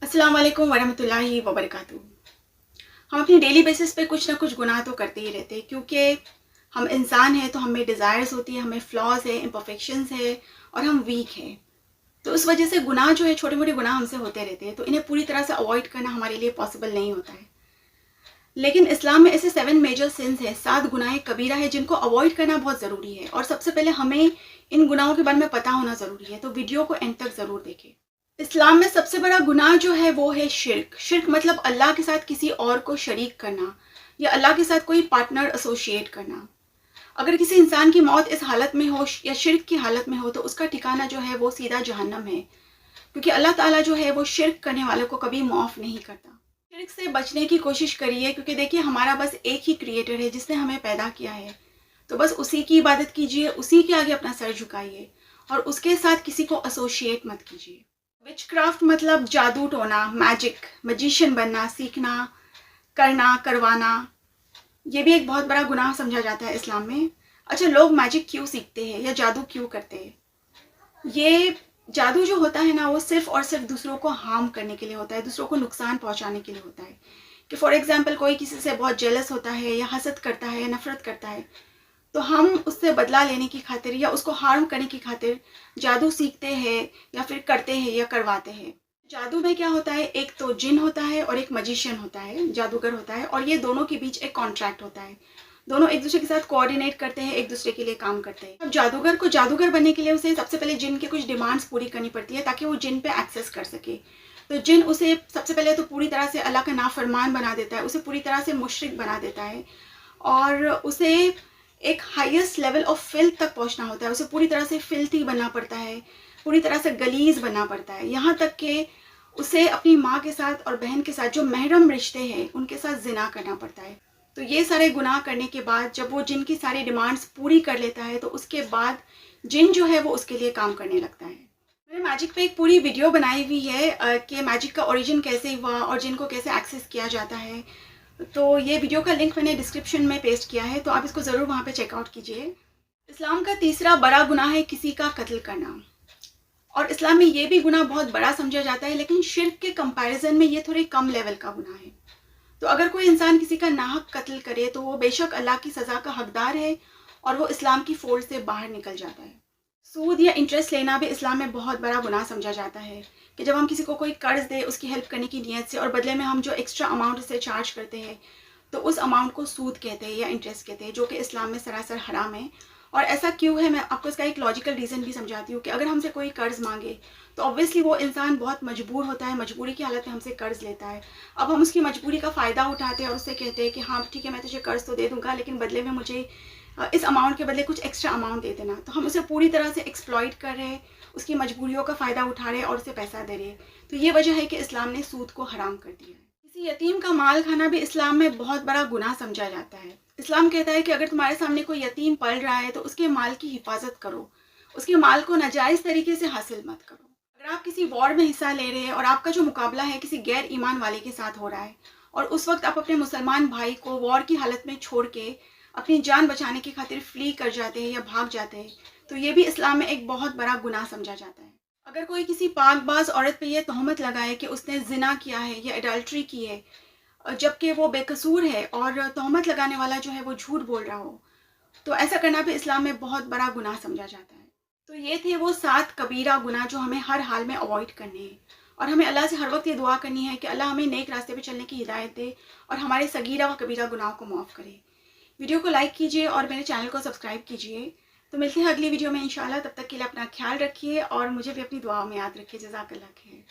अस्सलाम वालेकुम वरहमतुल्लाहि वबरकातुहू। हम अपनी डेली बेसिस पे कुछ ना कुछ गुनाह तो करते ही रहते हैं, क्योंकि हम इंसान हैं तो हमें डिज़ायर्स होती है, हमें फ्लॉज है, इम्परफेक्शंस है और हम वीक हैं। तो उस वजह से गुनाह जो है, छोटे मोटे गुनाह हमसे होते रहते हैं, तो इन्हें पूरी तरह से अवॉइड करना हमारे लिए पॉसिबल नहीं होता है। लेकिन इस्लाम में ऐसे 7 मेजर सिंस है, 7 गुनाह कबीरा है जिनको अवॉइड करना बहुत ज़रूरी है। और सबसे पहले हमें इन गुनाहों के बारे में पता होना ज़रूरी है, तो वीडियो को एंड तक ज़रूर देखें। इस्लाम में सबसे बड़ा गुनाह जो है वो है शिर्क। शिर्क मतलब अल्लाह के साथ किसी और को शरीक करना या अल्लाह के साथ कोई पार्टनर एसोसिएट करना। अगर किसी इंसान की मौत इस हालत में हो या शिर्क की हालत में हो तो उसका ठिकाना जो है वो सीधा जहन्नम है, क्योंकि अल्लाह ताला जो है वो शिर्क करने वालों को कभी माफ़ नहीं करता। शिर्क से बचने की कोशिश करिए, क्योंकि देखिए हमारा बस एक ही क्रिएटर है जिसने हमें पैदा किया है, तो बस उसी की इबादत कीजिए, उसी के आगे अपना सर झुकाइए और उसके साथ किसी को एसोसिएट मत कीजिए। विचक्राफ्ट मतलब जादू टोना, मैजिक, मैजिशियन बनना, सीखना, करना, करवाना, ये भी एक बहुत बड़ा गुनाह समझा जाता है इस्लाम में। अच्छा, लोग मैजिक क्यों सीखते हैं या जादू क्यों करते हैं? ये जादू जो होता है ना, वो सिर्फ और सिर्फ दूसरों को हार्म करने के लिए होता है, दूसरों को नुकसान पहुंचाने के लिए होता है। कि फॉर एग्जांपल कोई किसी से बहुत जेलस होता है या हसद करता है या नफरत करता है, तो हम उससे बदला लेने की खातिर या उसको हार्म करने की खातिर जादू सीखते हैं या फिर करते हैं या करवाते हैं। जादू में क्या होता है, एक तो जिन होता है और एक मजिशियन होता है, जादूगर होता है, और ये दोनों के बीच एक कॉन्ट्रैक्ट होता है। दोनों एक दूसरे के साथ कोऑर्डिनेट करते हैं, एक दूसरे के लिए काम करते हैं। अब जादूगर को जादूगर बनने के लिए उसे सबसे पहले जिन के कुछ डिमांड्स पूरी करनी पड़ती है ताकि वो जिन पे एक्सेस कर सके। तो जिन उसे सबसे पहले तो पूरी तरह से अल्लाह का नाफरमान बना देता है, उसे पूरी तरह से मुशरिक बना देता है और उसे एक हाईएस्ट लेवल ऑफ फिल्थ तक पहुंचना होता है। उसे पूरी तरह से फिल्थी बनना पड़ता है, पूरी तरह से गलीज बनना पड़ता है, यहाँ तक कि उसे अपनी माँ के साथ और बहन के साथ जो महरम रिश्ते हैं उनके साथ जिना करना पड़ता है। तो ये सारे गुनाह करने के बाद जब वो जिन की सारी डिमांड्स पूरी कर लेता है तो उसके बाद जिन जो है वो उसके लिए काम करने लगता है। मैंने मैजिक पे एक पूरी वीडियो बनाई हुई है कि मैजिक का ओरिजिन कैसे हुआ और जिन को कैसे एक्सेस किया जाता है। तो ये वीडियो का लिंक मैंने डिस्क्रिप्शन में पेस्ट किया है, तो आप इसको ज़रूर वहाँ पे चेकआउट कीजिए। इस्लाम का तीसरा बड़ा गुनाह है किसी का कत्ल करना, और इस्लाम में ये भी गुनाह बहुत बड़ा समझा जाता है, लेकिन शिर्क के कंपैरिजन में ये थोड़े कम लेवल का गुनाह है। तो अगर कोई इंसान किसी का नाहक कत्ल करे तो वो बेशक अल्लाह की सज़ा का हकदार है और वो इस्लाम की फोल्ड से बाहर निकल जाता है। सूद या इंटरेस्ट लेना भी इस्लाम में बहुत बड़ा गुनाह समझा जाता है कि जब हम किसी को कोई कर्ज दे उसकी हेल्प करने की नीयत से और बदले में हम जो एक्स्ट्रा अमाउंट उससे चार्ज करते हैं तो उस अमाउंट को सूद कहते हैं या इंटरेस्ट कहते हैं, जो कि इस्लाम में सरासर हराम है। और ऐसा क्यों है, मैं आपको इसका एक लॉजिकल रीज़न भी समझाती हूँ कि अगर हमसे कोई कर्ज़ मांगे तो ऑब्वियसली वो इंसान बहुत मजबूर होता है, मजबूरी की हालत में हमसे कर्ज़ लेता है। अब हम उसकी मजबूरी का फ़ायदा उठाते हैं और उससे कहते हैं कि हाँ ठीक है, मैं तुझे कर्ज़ तो दे दूँगा, लेकिन बदले में मुझे इस अमाउंट के बदले कुछ एक्स्ट्रा अमाउंट दे देना। तो हम उसे पूरी तरह से एक्सप्लॉइट कर रहे हैं, उसकी मजबूरियों का फ़ायदा उठा रहे हैं और उसे पैसा दे रहे हैं। तो ये वजह है कि इस्लाम ने सूद को हराम कर दिया है। किसी यतीम का माल खाना भी इस्लाम में बहुत बड़ा गुनाह समझा जाता है। इस्लाम कहता है कि अगर तुम्हारे सामने कोई यतीम पल रहा है तो उसके माल की हिफाजत करो, उसके माल को नाजायज़ तरीके से हासिल मत करो। अगर आप किसी वॉर में हिस्सा ले रहे हैं और आपका जो मुकाबला है किसी गैर ईमान वाले के साथ हो रहा है और उस वक्त आप अपने मुसलमान भाई को वॉर की हालत में छोड़ के अपनी जान बचाने की खातिर फ्ली कर जाते हैं या भाग जाते हैं, तो ये भी इस्लाम में एक बहुत बड़ा गुनाह समझा जाता है। अगर कोई किसी पाकबाज औरत पे ये तोहमत लगाए कि उसने जिना किया है या एडल्ट्री की है, जबकि वो बेकसूर है और तोहमत लगाने वाला जो है वो झूठ बोल रहा हो, तो ऐसा करना भी इस्लाम में बहुत बड़ा गुनाह समझा जाता है। तो ये थे वो 7 कबीरा गुनाह जो हमें हर हाल में अवॉइड करने हैं, और हमें अल्लाह से हर वक्त ये दुआ करनी है कि अल्लाह हमें नेक रास्ते पे चलने की हिदायत दे और हमारे सगीरा व कबीरा गुनाह को माफ़ करे। वीडियो को लाइक कीजिए और मेरे चैनल को सब्सक्राइब कीजिए। तो मिलते हैं अगली वीडियो में इंशाल्लाह। तब तक के लिए अपना ख्याल रखिए और मुझे भी अपनी दुआओं में याद रखिए। जज़ाकल्लाह खैर।